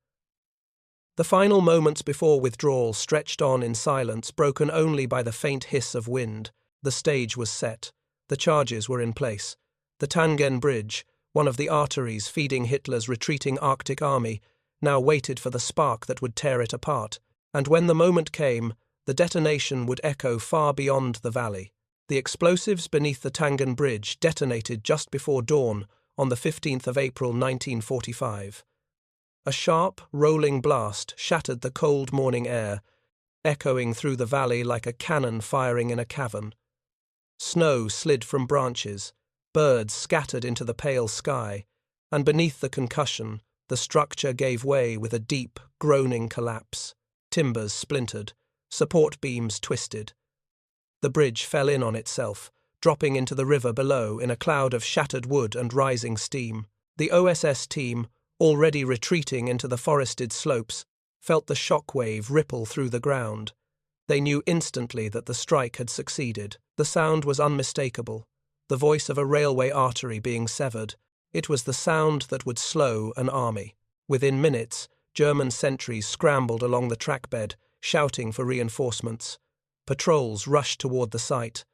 The final moments before withdrawal stretched on in silence, broken only by the faint hiss of wind. The stage was set. The charges were in place. The Tangen Bridge, one of the arteries feeding Hitler's retreating Arctic army, now waited for the spark that would tear it apart. And when the moment came, the detonation would echo far beyond the valley. The explosives beneath the Tangen Bridge detonated just before dawn on the 15th of April 1945. A sharp, rolling blast shattered the cold morning air, echoing through the valley like a cannon firing in a cavern. Snow slid from branches, birds scattered into the pale sky, and beneath the concussion, the structure gave way with a deep, groaning collapse. Timbers splintered, support beams twisted. The bridge fell in on itself, dropping into the river below in a cloud of shattered wood and rising steam. The OSS team, already retreating into the forested slopes, felt the shock wave ripple through the ground. They knew instantly that the strike had succeeded. The sound was unmistakable, the voice of a railway artery being severed. It was the sound that would slow an army. Within minutes, German sentries scrambled along the trackbed, shouting for reinforcements. Patrols rushed toward the site.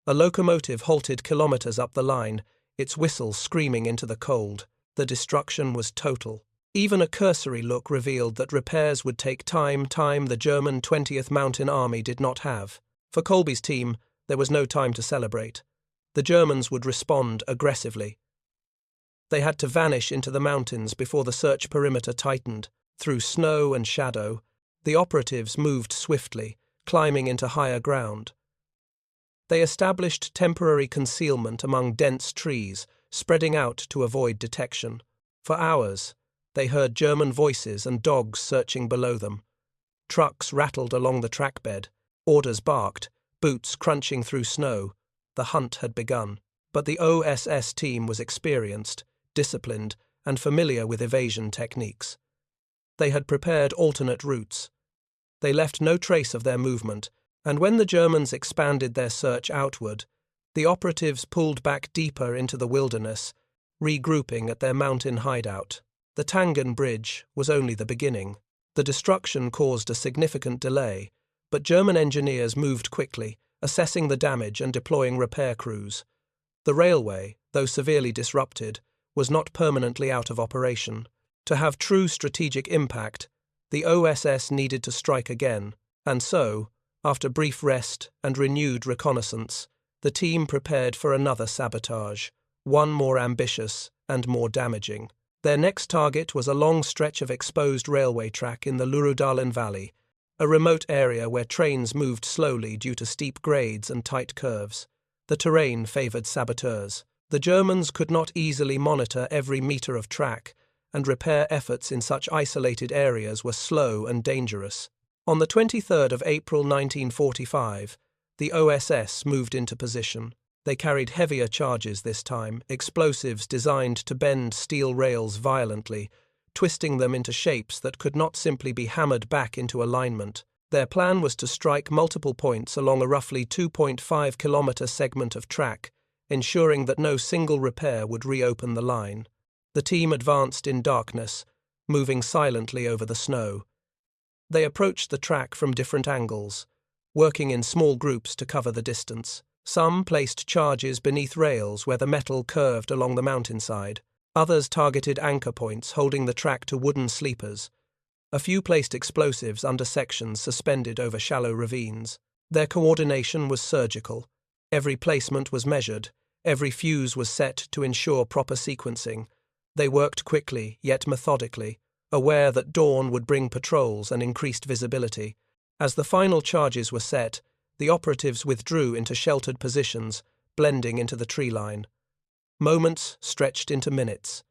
A locomotive halted kilometers up the line, its whistle screaming into the cold. The destruction was total. Even a cursory look revealed that repairs would take time the German 20th Mountain Army did not have. For Colby's team, there was no time to celebrate. The Germans would respond aggressively. They had to vanish into the mountains before the search perimeter tightened. Through snow and shadow, the operatives moved swiftly, climbing into higher ground. They established temporary concealment among dense trees, spreading out to avoid detection. For hours, they heard German voices and dogs searching below them. Trucks rattled along the trackbed, orders barked, boots crunching through snow. The hunt had begun. But the OSS team was experienced, disciplined, and familiar with evasion techniques. They had prepared alternate routes. They left no trace of their movement, and when the Germans expanded their search outward, the operatives pulled back deeper into the wilderness, regrouping at their mountain hideout. The Tangen Bridge was only the beginning. The destruction caused a significant delay, but German engineers moved quickly, assessing the damage and deploying repair crews. The railway, though severely disrupted, was not permanently out of operation. To have true strategic impact, the OSS needed to strike again, and so, after brief rest and renewed reconnaissance, the team prepared for another sabotage, one more ambitious and more damaging. Their next target was a long stretch of exposed railway track in the Lurudalen Valley, a remote area where trains moved slowly due to steep grades and tight curves. The terrain favored saboteurs. The Germans could not easily monitor every meter of track, and repair efforts in such isolated areas were slow and dangerous. On the 23rd of April 1945, the OSS moved into position. They carried heavier charges this time, explosives designed to bend steel rails violently, twisting them into shapes that could not simply be hammered back into alignment. Their plan was to strike multiple points along a roughly 2.5-kilometer segment of track, ensuring that no single repair would reopen the line. The team advanced in darkness, moving silently over the snow. They approached the track from different angles, working in small groups to cover the distance. Some placed charges beneath rails where the metal curved along the mountainside. Others targeted anchor points holding the track to wooden sleepers. A few placed explosives under sections suspended over shallow ravines. Their coordination was surgical. Every placement was measured. Every fuse was set to ensure proper sequencing. They worked quickly, yet methodically, aware that dawn would bring patrols and increased visibility. As the final charges were set, the operatives withdrew into sheltered positions, blending into the tree line. Moments stretched into minutes.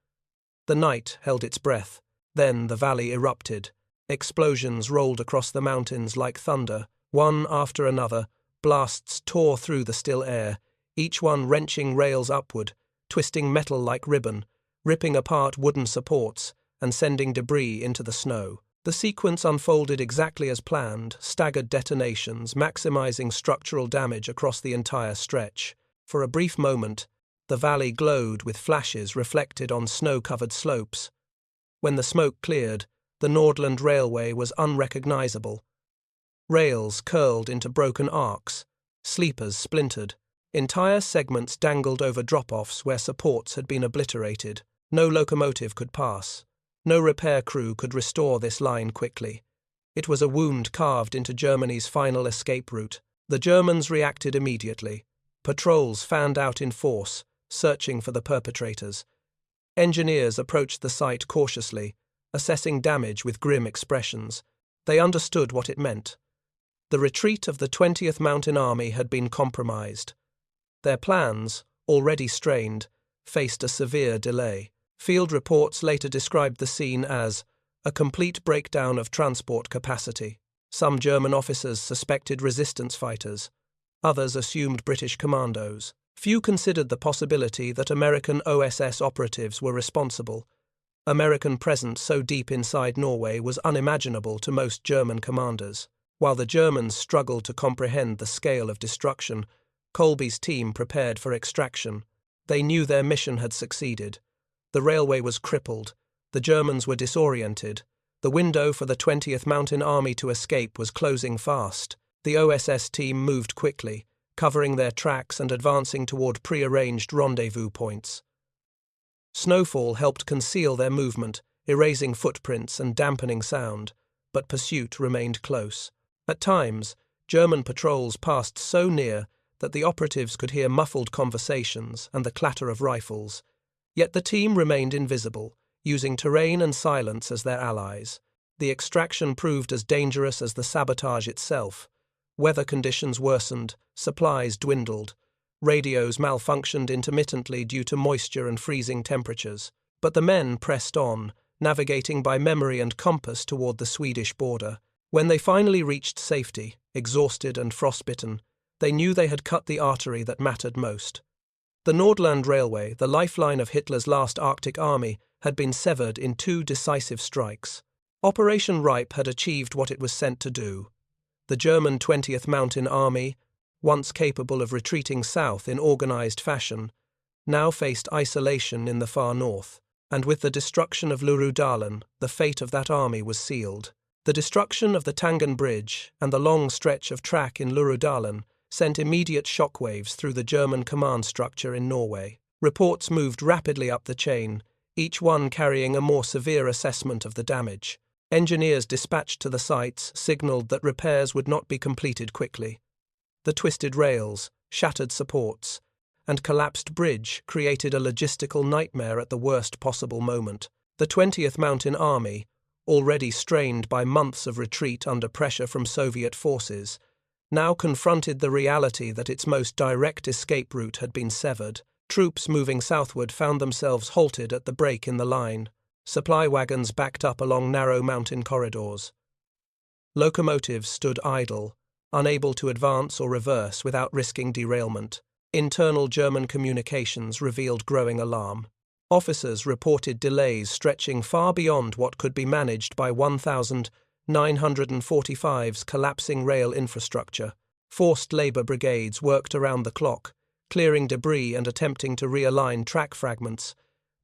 The night held its breath. Then the valley erupted. Explosions rolled across the mountains like thunder. One after another, blasts tore through the still air, each one wrenching rails upward, twisting metal like ribbon, ripping apart wooden supports, and sending debris into the snow. The sequence unfolded exactly as planned, staggered detonations, maximizing structural damage across the entire stretch. For a brief moment, the valley glowed with flashes reflected on snow-covered slopes. When the smoke cleared, the Nordland Railway was unrecognizable. Rails curled into broken arcs, sleepers splintered. Entire segments dangled over drop-offs where supports had been obliterated. No locomotive could pass. No repair crew could restore this line quickly. It was a wound carved into Germany's final escape route. The Germans reacted immediately. Patrols fanned out in force, searching for the perpetrators. Engineers approached the site cautiously, assessing damage with grim expressions. They understood what it meant. The retreat of the 20th Mountain Army had been compromised. Their plans, already strained, faced a severe delay. Field reports later described the scene as a complete breakdown of transport capacity. Some German officers suspected resistance fighters. Others assumed British commandos. Few considered the possibility that American OSS operatives were responsible. American presence so deep inside Norway was unimaginable to most German commanders. While the Germans struggled to comprehend the scale of destruction, Colby's team prepared for extraction. They knew their mission had succeeded. The railway was crippled. The Germans were disoriented. The window for the 20th Mountain Army to escape was closing fast. The OSS team moved quickly, covering their tracks and advancing toward pre-arranged rendezvous points. Snowfall helped conceal their movement, erasing footprints and dampening sound, but pursuit remained close. At times, German patrols passed so near that the operatives could hear muffled conversations and the clatter of rifles. Yet the team remained invisible, using terrain and silence as their allies. The extraction proved as dangerous as the sabotage itself. Weather conditions worsened, supplies dwindled. Radios malfunctioned intermittently due to moisture and freezing temperatures. But the men pressed on, navigating by memory and compass toward the Swedish border. When they finally reached safety, exhausted and frostbitten, they knew they had cut the artery that mattered most. The Nordland Railway, the lifeline of Hitler's last Arctic army, had been severed in 2 decisive strikes. Operation Rype had achieved what it was sent to do. The German 20th Mountain Army, once capable of retreating south in organized fashion, now faced isolation in the far north, and with the destruction of Lurudalen, the fate of that army was sealed. The destruction of the Tangen Bridge and the long stretch of track in Lurudalen sent immediate shockwaves through the German command structure in Norway. Reports moved rapidly up the chain, each one carrying a more severe assessment of the damage. Engineers dispatched to the sites signaled that repairs would not be completed quickly. The twisted rails, shattered supports, and collapsed bridge created a logistical nightmare at the worst possible moment. The 20th Mountain Army, already strained by months of retreat under pressure from Soviet forces, now confronted the reality that its most direct escape route had been severed. Troops moving southward found themselves halted at the break in the line. Supply wagons backed up along narrow mountain corridors. Locomotives stood idle, unable to advance or reverse without risking derailment. Internal German communications revealed growing alarm. Officers reported delays stretching far beyond what could be managed by 1,945's collapsing rail infrastructure. Forced labor brigades worked around the clock, clearing debris and attempting to realign track fragments,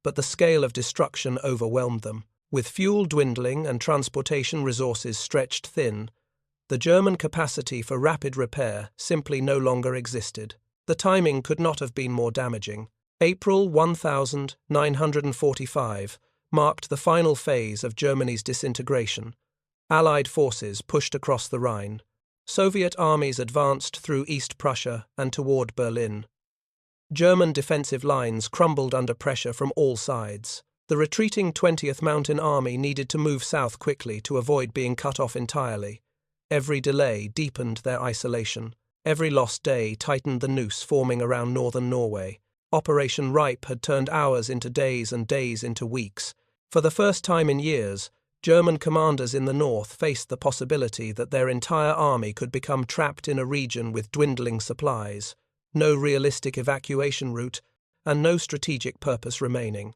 but the scale of destruction overwhelmed them. With fuel dwindling and transportation resources stretched thin, the German capacity for rapid repair simply no longer existed. The timing could not have been more damaging. April 1945 marked the final phase of Germany's disintegration. Allied forces pushed across the Rhine. Soviet armies advanced through East Prussia and toward Berlin. German defensive lines crumbled under pressure from all sides. The retreating 20th Mountain Army needed to move south quickly to avoid being cut off entirely. Every delay deepened their isolation. Every lost day tightened the noose forming around northern Norway. Operation Rype had turned hours into days and days into weeks. For the first time in years, German commanders in the north faced the possibility that their entire army could become trapped in a region with dwindling supplies, no realistic evacuation route, and no strategic purpose remaining.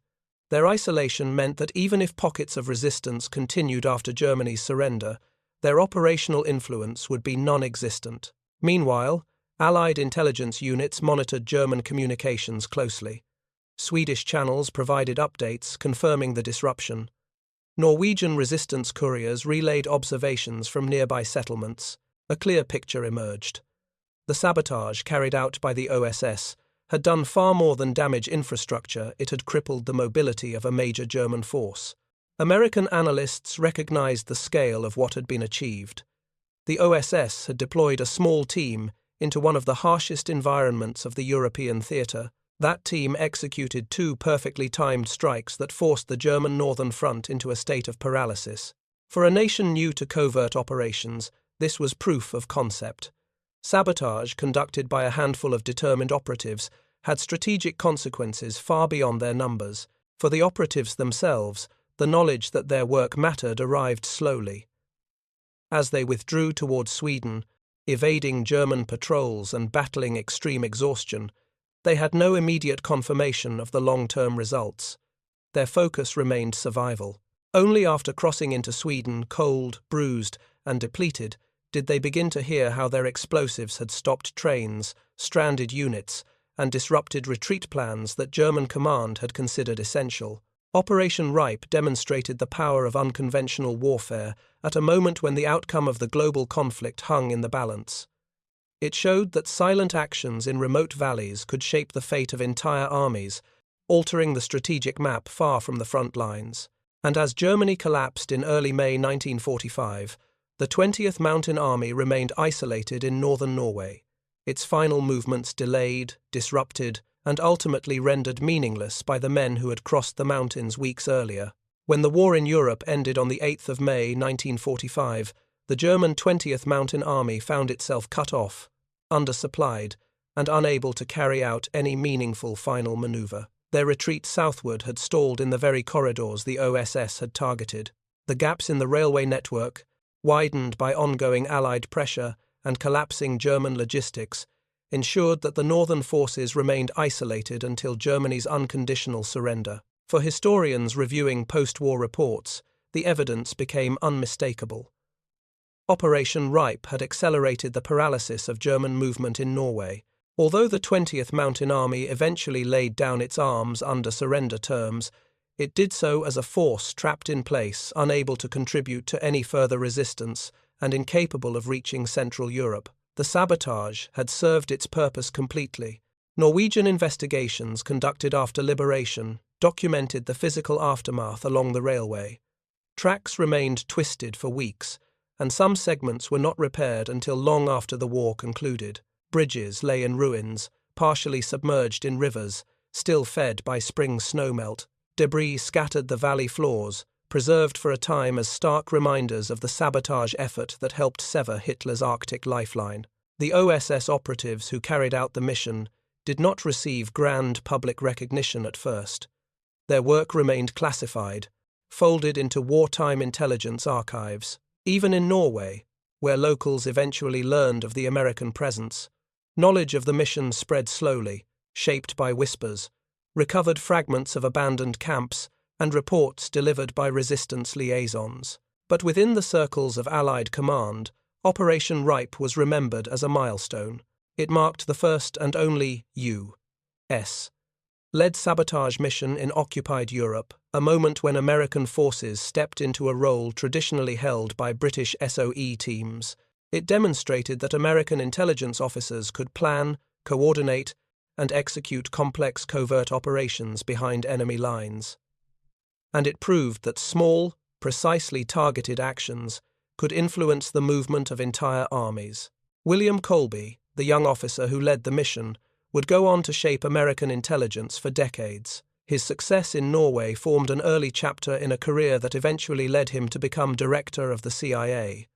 Their isolation meant that even if pockets of resistance continued after Germany's surrender, their operational influence would be non-existent. Meanwhile, Allied intelligence units monitored German communications closely. Swedish channels provided updates confirming the disruption. Norwegian resistance couriers relayed observations from nearby settlements. A clear picture emerged. The sabotage carried out by the OSS had done far more than damage infrastructure, it had crippled the mobility of a major German force. American analysts recognized the scale of what had been achieved. The OSS had deployed a small team into one of the harshest environments of the European theatre. That team executed 2 perfectly timed strikes that forced the German Northern Front into a state of paralysis. For a nation new to covert operations, this was proof of concept. Sabotage, conducted by a handful of determined operatives, had strategic consequences far beyond their numbers. For the operatives themselves, the knowledge that their work mattered arrived slowly. As they withdrew towards Sweden, evading German patrols and battling extreme exhaustion, they had no immediate confirmation of the long-term results. Their focus remained survival. Only after crossing into Sweden, cold, bruised, and depleted, did they begin to hear how their explosives had stopped trains, stranded units, and disrupted retreat plans that German command had considered essential. Operation Rype demonstrated the power of unconventional warfare at a moment when the outcome of the global conflict hung in the balance. It showed that silent actions in remote valleys could shape the fate of entire armies, altering the strategic map far from the front lines. And as Germany collapsed in early May 1945, the 20th Mountain Army remained isolated in northern Norway, its final movements delayed, disrupted, and ultimately rendered meaningless by the men who had crossed the mountains weeks earlier. When the war in Europe ended on the 8th of May 1945, the German 20th Mountain Army found itself cut off, undersupplied, and unable to carry out any meaningful final maneuver. Their retreat southward had stalled in the very corridors the OSS had targeted. The gaps in the railway network, widened by ongoing Allied pressure and collapsing German logistics, ensured that the northern forces remained isolated until Germany's unconditional surrender. For historians reviewing post-war reports, the evidence became unmistakable. Operation Rype had accelerated the paralysis of German movement in Norway. Although the 20th Mountain Army eventually laid down its arms under surrender terms, it did so as a force trapped in place, unable to contribute to any further resistance and incapable of reaching Central Europe. The sabotage had served its purpose completely. Norwegian investigations conducted after liberation documented the physical aftermath along the railway. Tracks remained twisted for weeks, and some segments were not repaired until long after the war concluded. Bridges lay in ruins, partially submerged in rivers, still fed by spring snowmelt. Debris scattered the valley floors, preserved for a time as stark reminders of the sabotage effort that helped sever Hitler's Arctic lifeline. The OSS operatives who carried out the mission did not receive grand public recognition at first. Their work remained classified, folded into wartime intelligence archives. Even in Norway, where locals eventually learned of the American presence, knowledge of the mission spread slowly, shaped by whispers, recovered fragments of abandoned camps, and reports delivered by resistance liaisons. But within the circles of Allied command, Operation Rype was remembered as a milestone. It marked the first and only U.S. led sabotage mission in occupied Europe, a moment when American forces stepped into a role traditionally held by British SOE teams. It demonstrated that American intelligence officers could plan, coordinate, and execute complex covert operations behind enemy lines. And it proved that small, precisely targeted actions could influence the movement of entire armies. William Colby, the young officer who led the mission, would go on to shape American intelligence for decades. His success in Norway formed an early chapter in a career that eventually led him to become director of the CIA.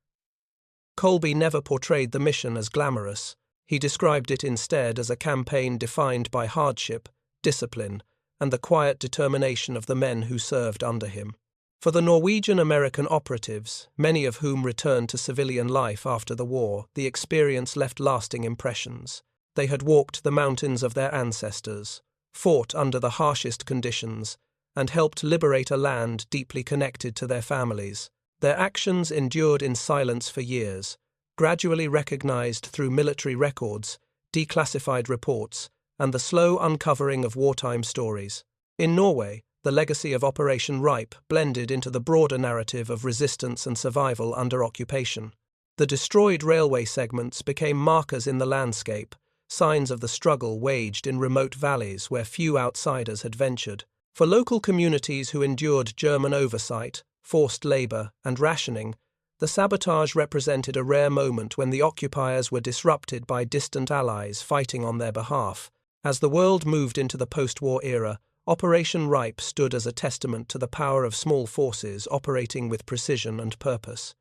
Colby never portrayed the mission as glamorous. He described it instead as a campaign defined by hardship, discipline, and the quiet determination of the men who served under him. For the Norwegian-American operatives, many of whom returned to civilian life after the war, the experience left lasting impressions. They had walked the mountains of their ancestors, fought under the harshest conditions, and helped liberate a land deeply connected to their families. Their actions endured in silence for years, gradually recognized through military records, declassified reports, and the slow uncovering of wartime stories. In Norway, the legacy of Operation Rype blended into the broader narrative of resistance and survival under occupation. The destroyed railway segments became markers in the landscape, signs of the struggle waged in remote valleys where few outsiders had ventured. For local communities who endured German oversight, forced labor, and rationing, The sabotage represented a rare moment when the occupiers were disrupted by distant allies fighting on their behalf. As the world moved into the post-war era, Operation Rype stood as a testament to the power of small forces operating with precision and purpose.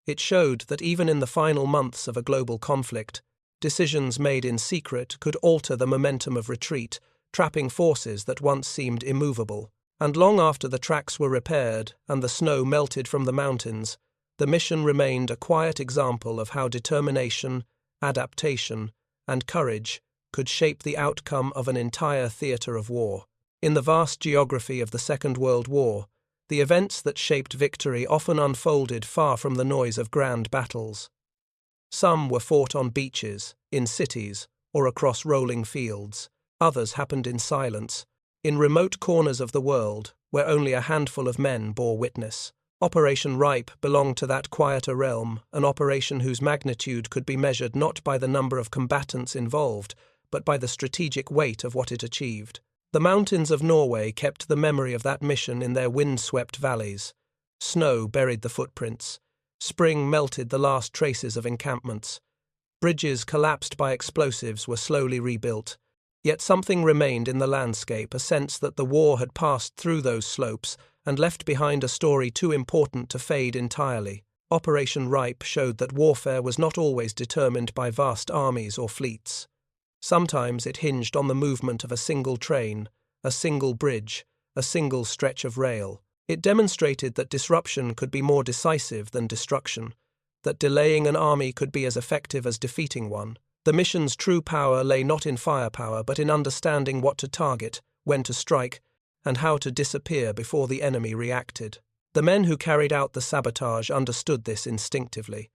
It showed that even in the final months of a global conflict, decisions made in secret could alter the momentum of retreat, trapping forces that once seemed immovable. And long after the tracks were repaired and the snow melted from the mountains, the mission remained a quiet example of how determination, adaptation, and courage could shape the outcome of an entire theatre of war. In the vast geography of the Second World War, the events that shaped victory often unfolded far from the noise of grand battles. Some were fought on beaches, in cities, or across rolling fields. Others happened in silence, in remote corners of the world where only a handful of men bore witness. Operation Rype belonged to that quieter realm, an operation whose magnitude could be measured not by the number of combatants involved, but by the strategic weight of what it achieved. The mountains of Norway kept the memory of that mission in their wind-swept valleys. Snow buried the footprints. Spring melted the last traces of encampments. Bridges collapsed by explosives were slowly rebuilt. Yet something remained in the landscape, a sense that the war had passed through those slopes and left behind a story too important to fade entirely. Operation Rype showed that warfare was not always determined by vast armies or fleets. Sometimes it hinged on the movement of a single train, a single bridge, a single stretch of rail. It demonstrated that disruption could be more decisive than destruction, that delaying an army could be as effective as defeating one. The mission's true power lay not in firepower, but in understanding what to target, when to strike, and how to disappear before the enemy reacted. The men who carried out the sabotage understood this instinctively.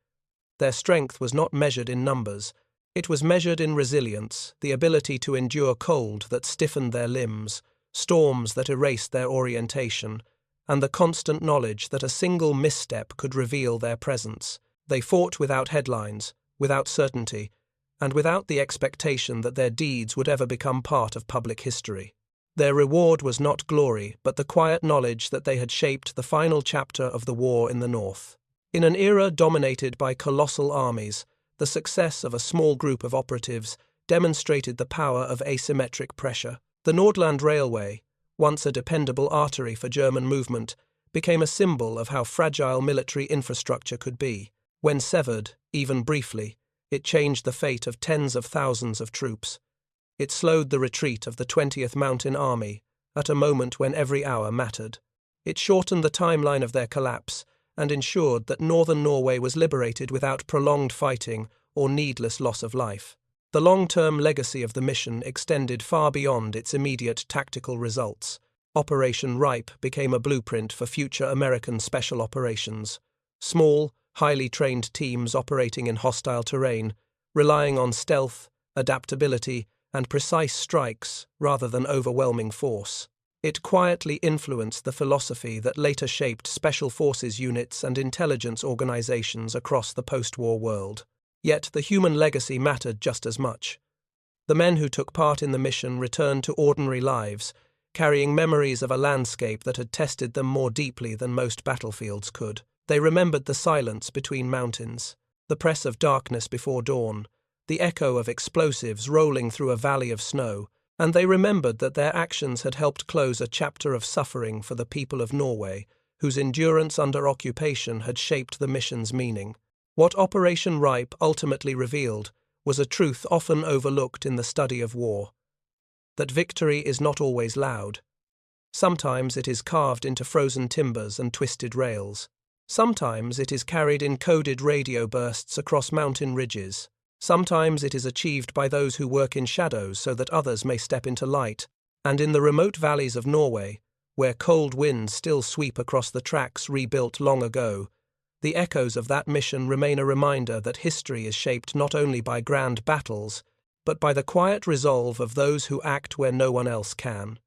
Their strength was not measured in numbers. It was measured in resilience, the ability to endure cold that stiffened their limbs, storms that erased their orientation, and the constant knowledge that a single misstep could reveal their presence. They fought without headlines, without certainty, and without the expectation that their deeds would ever become part of public history. Their reward was not glory, but the quiet knowledge that they had shaped the final chapter of the war in the North. In an era dominated by colossal armies, the success of a small group of operatives demonstrated the power of asymmetric pressure. The Nordland Railway, once a dependable artery for German movement, became a symbol of how fragile military infrastructure could be. When severed, even briefly, it changed the fate of tens of thousands of troops. It slowed the retreat of the 20th Mountain Army at a moment when every hour mattered. It shortened the timeline of their collapse and ensured that northern Norway was liberated without prolonged fighting or needless loss of life. The long-term legacy of the mission extended far beyond its immediate tactical results. Operation Rype became a blueprint for future American special operations. Small, highly trained teams operating in hostile terrain, relying on stealth, adaptability, and precise strikes rather than overwhelming force. It quietly influenced the philosophy that later shaped special forces units and intelligence organizations across the post-war world. Yet the human legacy mattered just as much. The men who took part in the mission returned to ordinary lives, carrying memories of a landscape that had tested them more deeply than most battlefields could. They remembered the silence between mountains, the press of darkness before dawn, the echo of explosives rolling through a valley of snow, and they remembered that their actions had helped close a chapter of suffering for the people of Norway, whose endurance under occupation had shaped the mission's meaning. What Operation Rype ultimately revealed was a truth often overlooked in the study of war: that victory is not always loud. Sometimes it is carved into frozen timbers and twisted rails. Sometimes it is carried in coded radio bursts across mountain ridges. Sometimes it is achieved by those who work in shadows so that others may step into light. And in the remote valleys of Norway, where cold winds still sweep across the tracks rebuilt long ago, the echoes of that mission remain a reminder that history is shaped not only by grand battles, but by the quiet resolve of those who act where no one else can.